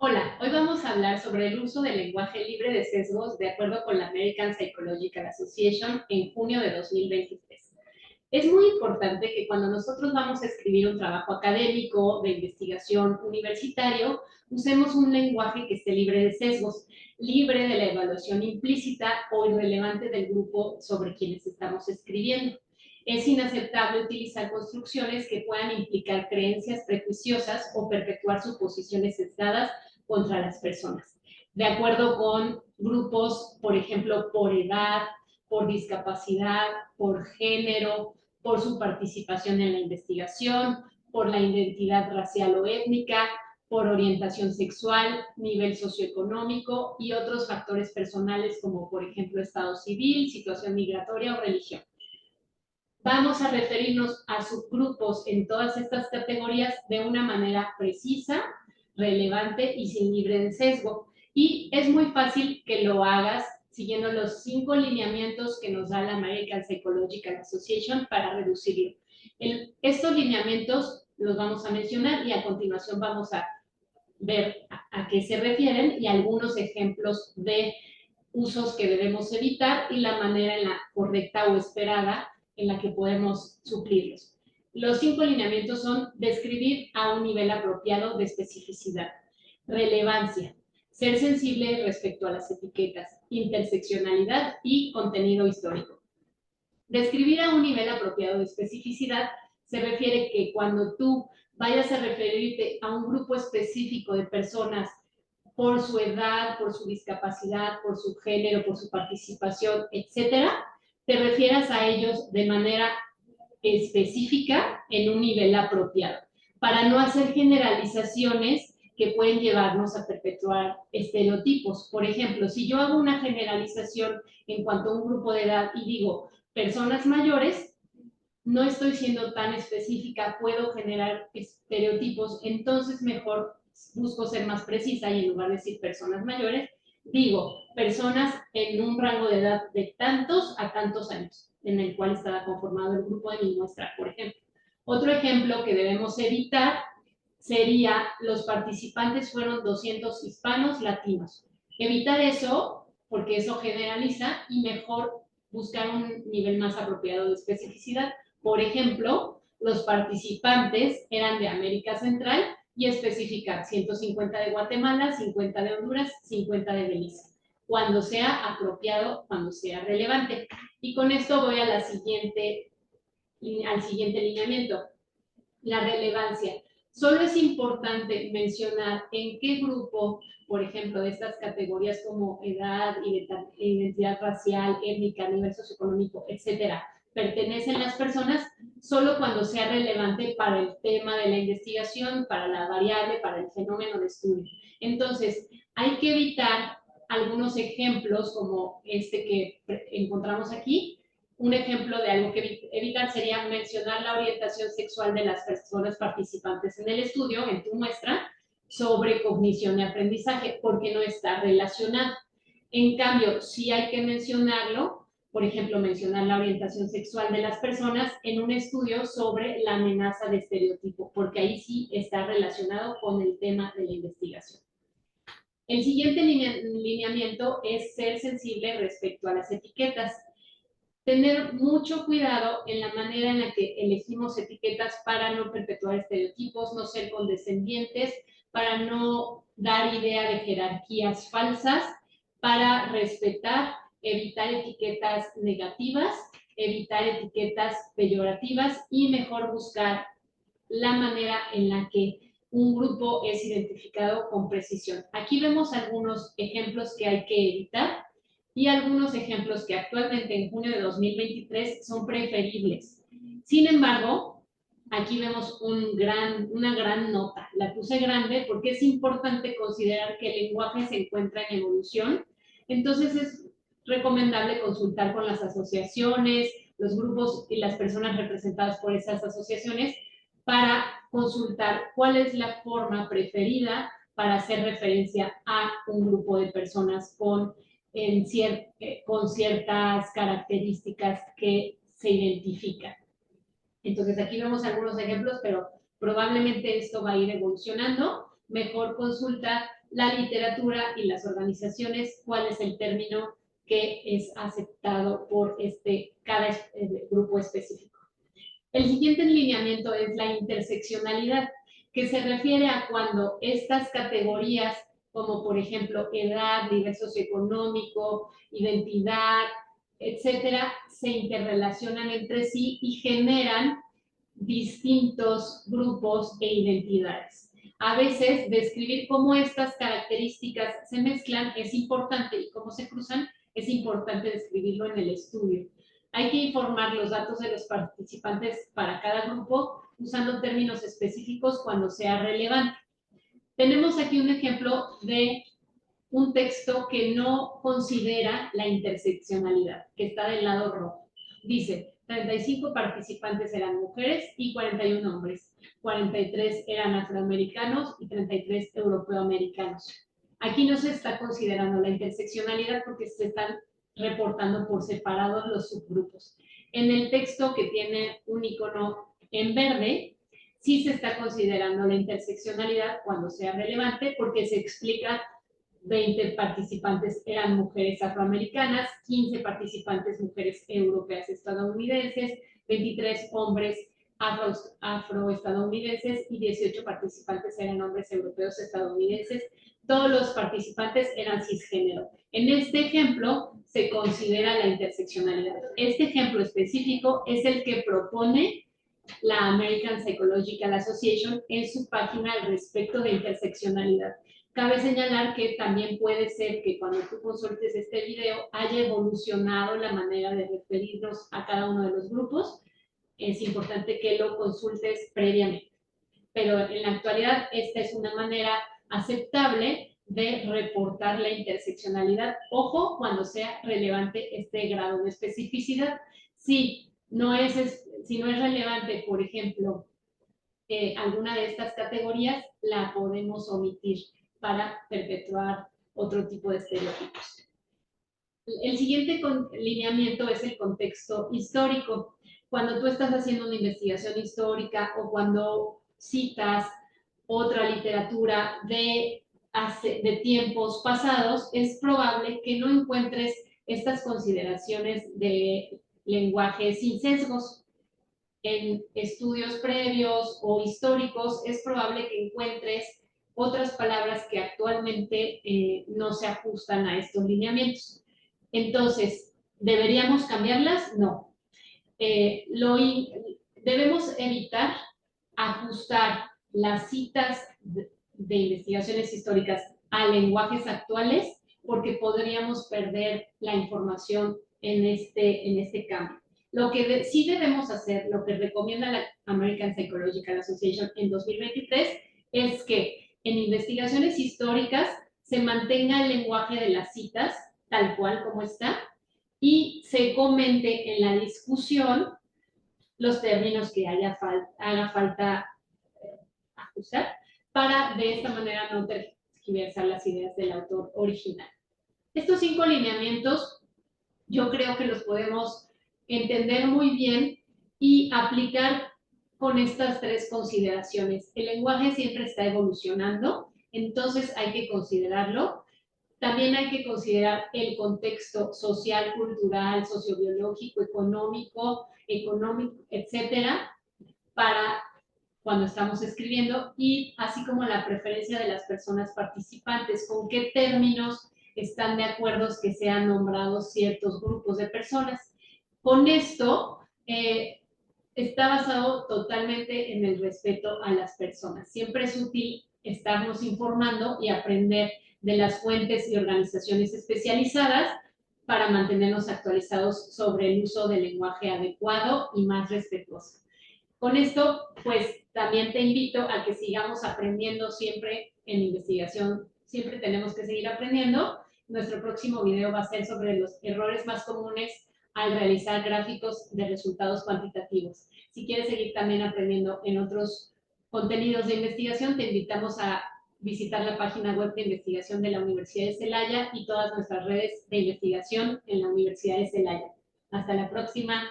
Hola, hoy vamos a hablar sobre el uso del lenguaje libre de sesgos de acuerdo con la American Psychological Association en junio de 2023. Es muy importante que cuando nosotros vamos a escribir un trabajo académico, de investigación universitario, usemos un lenguaje que esté libre de sesgos, libre de la evaluación implícita o irrelevante del grupo sobre quienes estamos escribiendo. Es inaceptable utilizar construcciones que puedan implicar creencias prejuiciosas o perpetuar suposiciones sesgadas contra las personas. De acuerdo con grupos, por ejemplo, por edad, por discapacidad, por género, por su participación en la investigación, por la identidad racial o étnica, por orientación sexual, nivel socioeconómico y otros factores personales como, por ejemplo, estado civil, situación migratoria o religión. Vamos a referirnos a subgrupos en todas estas categorías de una manera precisa, relevante y sin libre de sesgo. Y es muy fácil que lo hagas siguiendo los 5 lineamientos que nos da la American Psychological Association para reducirlo. Estos lineamientos los vamos a mencionar y a continuación vamos a ver a qué se refieren y algunos ejemplos de usos que debemos evitar y la manera en la correcta o esperada en la que podemos suplirlos. Los 5 lineamientos son describir a un nivel apropiado de especificidad, relevancia, ser sensible respecto a las etiquetas, interseccionalidad y contenido histórico. Describir a un nivel apropiado de especificidad se refiere que cuando tú vayas a referirte a un grupo específico de personas por su edad, por su discapacidad, por su género, por su participación, etcétera, te refieras a ellos de manera específica en un nivel apropiado, para no hacer generalizaciones que pueden llevarnos a perpetuar estereotipos. Por ejemplo, si yo hago una generalización en cuanto a un grupo de edad y digo personas mayores, no estoy siendo tan específica, puedo generar estereotipos, entonces mejor busco ser más precisa y en lugar de decir personas mayores, digo personas en un rango de edad de tantos a tantos años, en el cual estaba conformado el grupo de mi muestra, por ejemplo. Otro ejemplo que debemos evitar sería los participantes fueron 200 hispanos latinos. Evitar eso, porque eso generaliza, y mejor buscar un nivel más apropiado de especificidad. Por ejemplo, los participantes eran de América Central y especificar 150 de Guatemala, 50 de Honduras, 50 de Belice, cuando sea apropiado, cuando sea relevante. Y con esto voy a al siguiente lineamiento, la relevancia. Solo es importante mencionar en qué grupo, por ejemplo, de estas categorías como edad, identidad racial, étnica, nivel socioeconómico, etcétera, pertenecen las personas solo cuando sea relevante para el tema de la investigación, para la variable, para el fenómeno de estudio. Entonces, hay que evitar algunos ejemplos como este que encontramos aquí. Un ejemplo de algo que evitar sería mencionar la orientación sexual de las personas participantes en el estudio, en tu muestra, sobre cognición y aprendizaje, porque no está relacionado. En cambio, sí hay que mencionarlo, por ejemplo, mencionar la orientación sexual de las personas en un estudio sobre la amenaza de estereotipo, porque ahí sí está relacionado con el tema de la investigación. El siguiente lineamiento es ser sensible respecto a las etiquetas. Tener mucho cuidado en la manera en la que elegimos etiquetas para no perpetuar estereotipos, no ser condescendientes, para no dar idea de jerarquías falsas, para respetar, evitar etiquetas negativas, evitar etiquetas peyorativas y mejor buscar la manera en la que un grupo es identificado con precisión. Aquí vemos algunos ejemplos que hay que evitar y algunos ejemplos que actualmente en junio de 2023 son preferibles. Sin embargo, aquí vemos una gran nota. La puse grande porque es importante considerar que el lenguaje se encuentra en evolución. Entonces es recomendable consultar con las asociaciones, los grupos y las personas representadas por esas asociaciones para consultar cuál es la forma preferida para hacer referencia a un grupo de personas con ciertas características que se identifican. Entonces aquí vemos algunos ejemplos, pero probablemente esto va a ir evolucionando mejor consulta la literatura y las organizaciones cuál es el término que es aceptado por cada grupo específico. El siguiente lineamiento es la interseccionalidad, que se refiere a cuando estas categorías, como por ejemplo edad, nivel socioeconómico, identidad, etcétera, se interrelacionan entre sí y generan distintos grupos e identidades. A veces, describir cómo estas características se mezclan es importante y cómo se cruzan es importante describirlo en el estudio. Hay que informar los datos de los participantes para cada grupo usando términos específicos cuando sea relevante. Tenemos aquí un ejemplo de un texto que no considera la interseccionalidad, que está del lado rojo. Dice, 35 participantes eran mujeres y 41 hombres. 43 eran afroamericanos y 33 europeoamericanos. Aquí no se está considerando la interseccionalidad porque se están reportando por separado los subgrupos. En el texto que tiene un icono en verde, sí se está considerando la interseccionalidad cuando sea relevante porque se explica 20 participantes eran mujeres afroamericanas, 15 participantes mujeres europeas estadounidenses, 23 hombres afroestadounidenses y 18 participantes eran hombres europeos estadounidenses. Todos los participantes eran cisgénero. En este ejemplo se considera la interseccionalidad. Este ejemplo específico es el que propone la American Psychological Association en su página al respecto de interseccionalidad. Cabe señalar que también puede ser que cuando tú consultes este video haya evolucionado la manera de referirnos a cada uno de los grupos. Es importante que lo consultes previamente. Pero en la actualidad esta es una manera aceptable de reportar la interseccionalidad. Ojo cuando sea relevante este grado de especificidad. Si no es relevante, por ejemplo, alguna de estas categorías, la podemos omitir para perpetuar otro tipo de estereotipos. El siguiente lineamiento es el contexto histórico. Cuando tú estás haciendo una investigación histórica o cuando citas otra literatura de tiempos pasados, es probable que no encuentres estas consideraciones de lenguaje sin sesgos. En estudios previos o históricos es probable que encuentres otras palabras que actualmente no se ajustan a estos lineamientos. Entonces, ¿deberíamos cambiarlas? No. Debemos evitar ajustar las citas de investigaciones históricas a lenguajes actuales porque podríamos perder la información en este cambio. Lo que sí debemos hacer, lo que recomienda la American Psychological Association en 2023, es que en investigaciones históricas se mantenga el lenguaje de las citas tal cual como está y se comente en la discusión los términos que haga falta ajustar para de esta manera no tergiversar las ideas del autor original. Estos 5 lineamientos yo creo que los podemos entender muy bien y aplicar con estas 3 consideraciones. El lenguaje siempre está evolucionando, entonces hay que considerarlo. También hay que considerar el contexto social, cultural, sociobiológico, económico, etcétera, para cuando estamos escribiendo y así como la preferencia de las personas participantes, con qué términos están de acuerdo que sean nombrados ciertos grupos de personas. Con esto está basado totalmente en el respeto a las personas. Siempre es útil estarnos informando y aprender de las fuentes y organizaciones especializadas para mantenernos actualizados sobre el uso del lenguaje adecuado y más respetuoso. Con esto, pues también te invito a que sigamos aprendiendo siempre en investigación. Siempre tenemos que seguir aprendiendo. Nuestro próximo video va a ser sobre los errores más comunes al realizar gráficos de resultados cuantitativos. Si quieres seguir también aprendiendo en otros contenidos de investigación, te invitamos a visitar la página web de investigación de la Universidad de Celaya y todas nuestras redes de investigación en la Universidad de Celaya. Hasta la próxima.